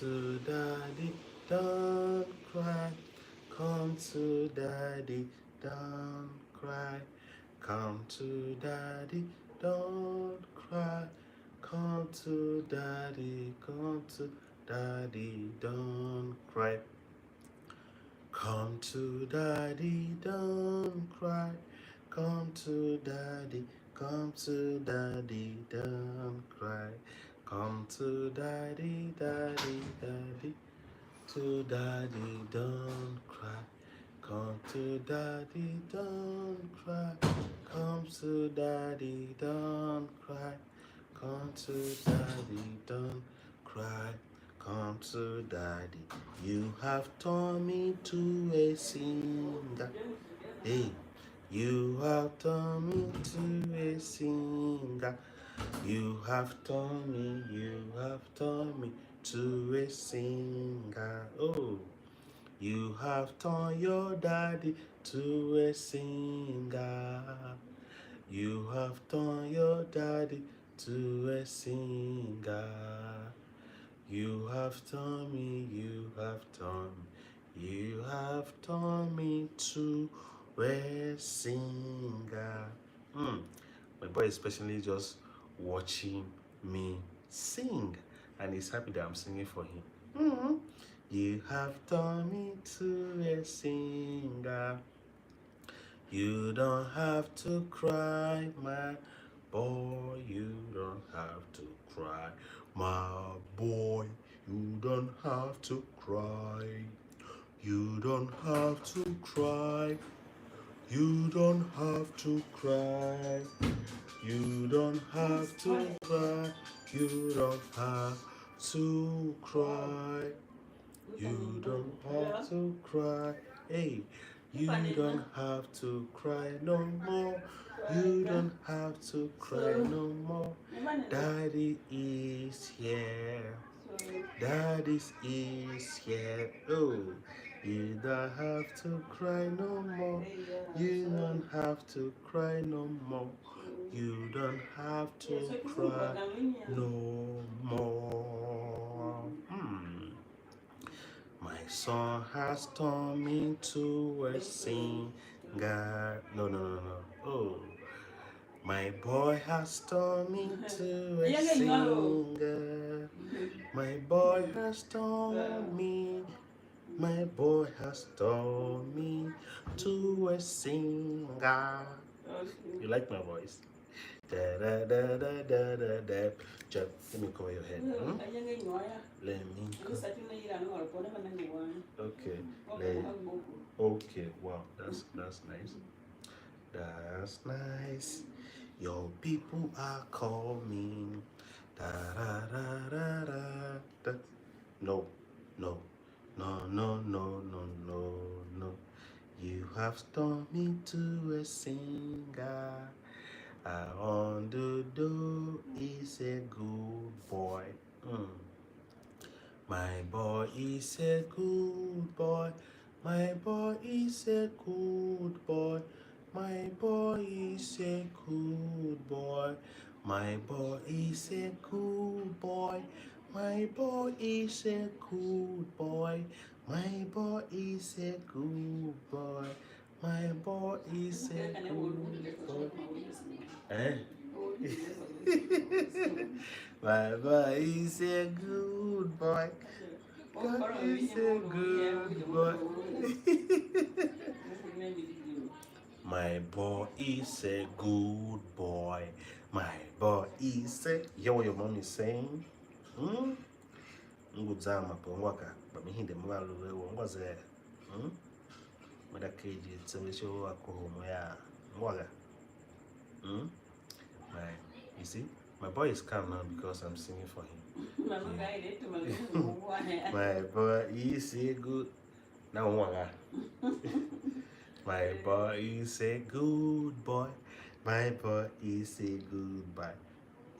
to daddy, don't cry. Come to daddy, don't cry. Come to daddy, don't cry. Come to daddy, don't cry. Come to daddy, don't cry. Come to daddy, don't cry. Come to daddy, to daddy, don't cry. Come to daddy, don't cry. Come to daddy, don't cry. Come to daddy, don't cry. Come to daddy. You have turned me to a singer. Hey, you have turned me to a singer. You have turned me to a singer. Oh, you have turned your daddy to a singer. You have turned your daddy to a singer. You have turned me, you have turned me to a singer. My boy is especially just watching me sing, and he's happy that I'm singing for him. You have turned me to a singer. You don't have to cry, my boy. You don't have to cry, my boy. You don't have to cry. You don't have to cry. You don't have to cry. You don't have to cry. You don't have to cry. You don't have to cry. Hey, you don't have to cry no more. You don't have to cry no more. Daddy is here. Daddy is here. Oh, you don't have to cry no more. You don't have to cry no more. You don't have to cry no more. My song has turned me to a singer. No. Oh, my boy has turned me to a singer. My boy has turned me. My boy has turned me to a singer. You like my voice? Da da da da da da da. Let me cover your head. Let me. Okay. Okay. Wow. That's nice. That's nice. Your people are coming. Da da da da da. Da. No. No. No. You have turned me to a singer. I want to do is a good boy. My boy is a good boy. My boy is a good boy. My boy is a good boy. My boy is a good boy. My boy is a good boy. My boy is a good boy. My boy is a good boy. Eh? My boy is a good boy. God is a good boy. My boy is a good boy. My boy is a. Hear what your mom is saying? Nguzama pongwaka. But me the malu was a. Mada keji tsewisho wako homo ya. Ngwaga. You see, my boy is calm now because I'm singing for him. My boy is a good. Now, my boy is a good boy. My boy is a good boy.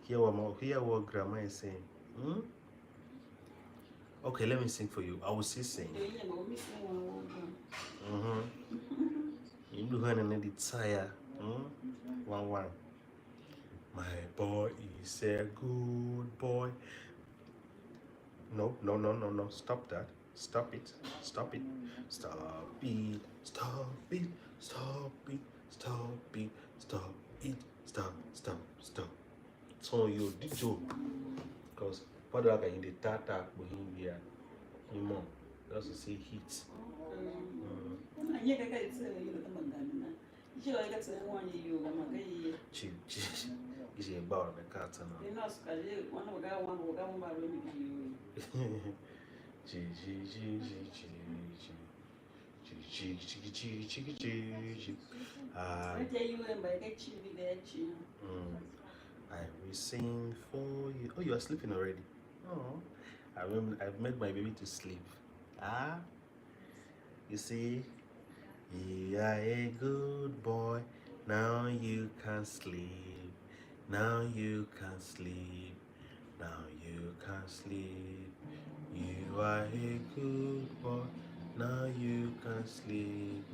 Hear what grandma is saying. Okay, let me sing for you. I will still sing. You do her and the tire. One. My boy is a good boy. No, no, no, no, no. Stop that. Stop it. Stop it. Stop it. Stop it. Stop it. Stop it. Stop it. Stop. Stop. Stop. So you did joke. Because what do I get in the tata here? You know, just to say hit. Is a bar the cat I will sing for you. Oh, you are sleeping already. Oh, I've made my baby to sleep. Ah, you see, you are a good boy. Now you can sleep. Now you can sleep. Now you can sleep. You are a good boy. Now you can sleep.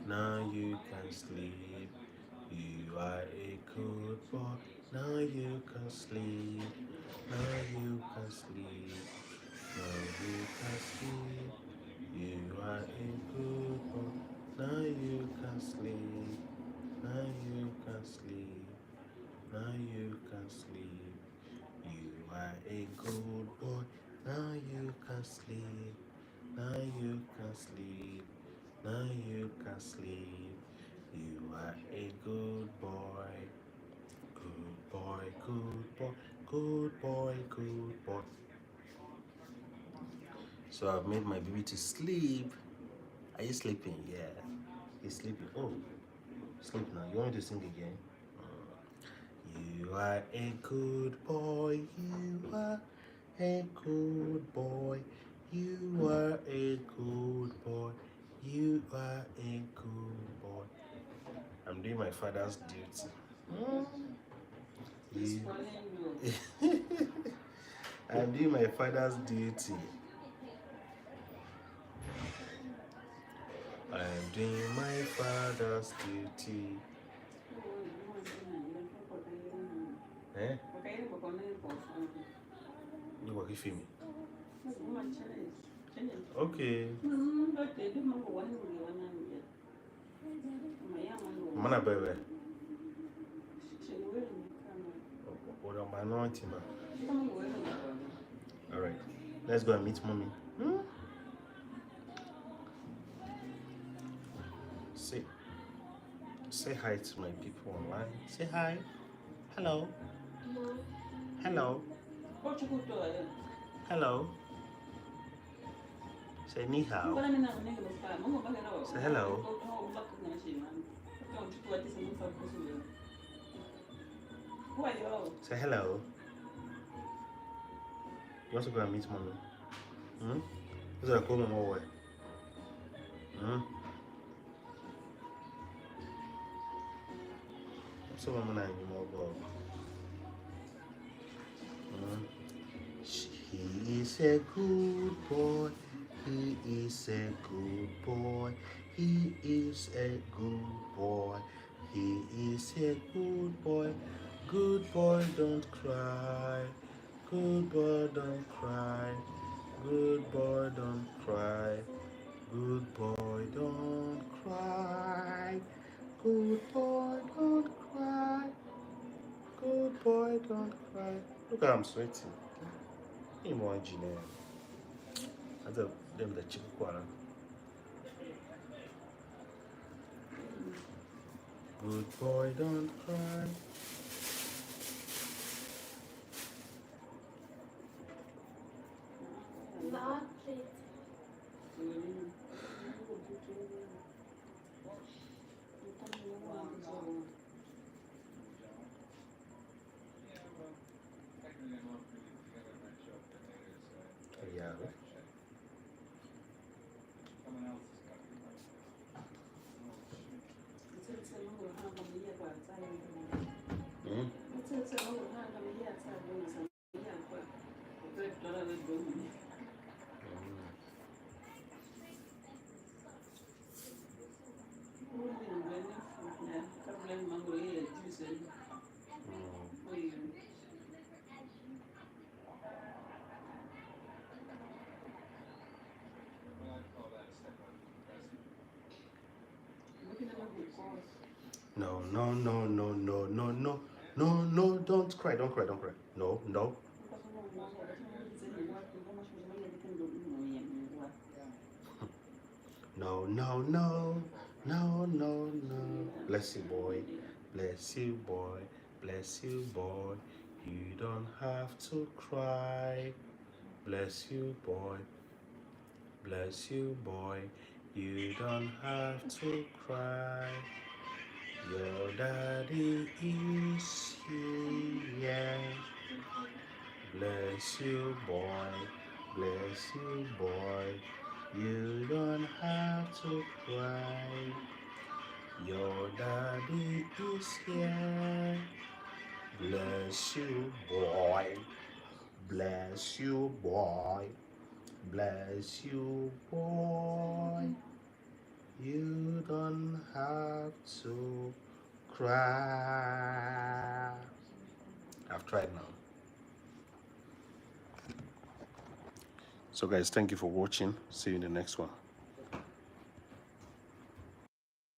Now you can sleep. You are a good boy. Now you can sleep. Now you can sleep. Now you can sleep. You are a good boy. Now you can sleep. Now you can sleep. Now you can sleep. You are a good boy. Now you can sleep. Now you can sleep. Now you can sleep. You are a good boy. Good boy, good boy, good boy, good boy. So I've made my baby to sleep. Are you sleeping? Yeah. He's sleeping. Oh, sleep now. You want me to sing again? You are a good boy. You are a good boy. You are a good boy. You are a good boy. I'm doing my father's duty. I'm doing my father's duty. I'm doing my father's duty. Eh? You work with me. Okay. Mana bebe. What am I anointing, man? All right. Let's go and meet mommy. Say hi to my people online. Say hi. Hello. Hello. Hello. Say ni hao. Say hello. Say hello. You want to go and meet mommy? Is that cool, mama? So I'm not anymore. He is a good boy. He is a good boy. He is a good boy. He is a good boy. Good boy, don't cry. Good boy, don't cry. Good boy, don't cry. Good boy, don't cry. Good boy, don't cry. Good boy, don't cry. Look, I'm sweating. Imagine. I tell them the chicken quarter. Good boy, don't cry. Yeah. No, no, no, no, no, no, no, no, no, don't cry, don't cry, don't cry. No, no. No, no, no, no, no, no. Bless you, boy. Bless you, boy. Bless you, boy. You don't have to cry. Bless you, boy. Bless you, boy. You don't have to cry. Your daddy is here. Bless you, boy. Bless you, boy. You don't have to cry. Your daddy is here. Bless you, boy. Bless you, boy. Bless you, boy. You don't have to cry. I've tried now. So, guys, thank you for watching. See you in the next one.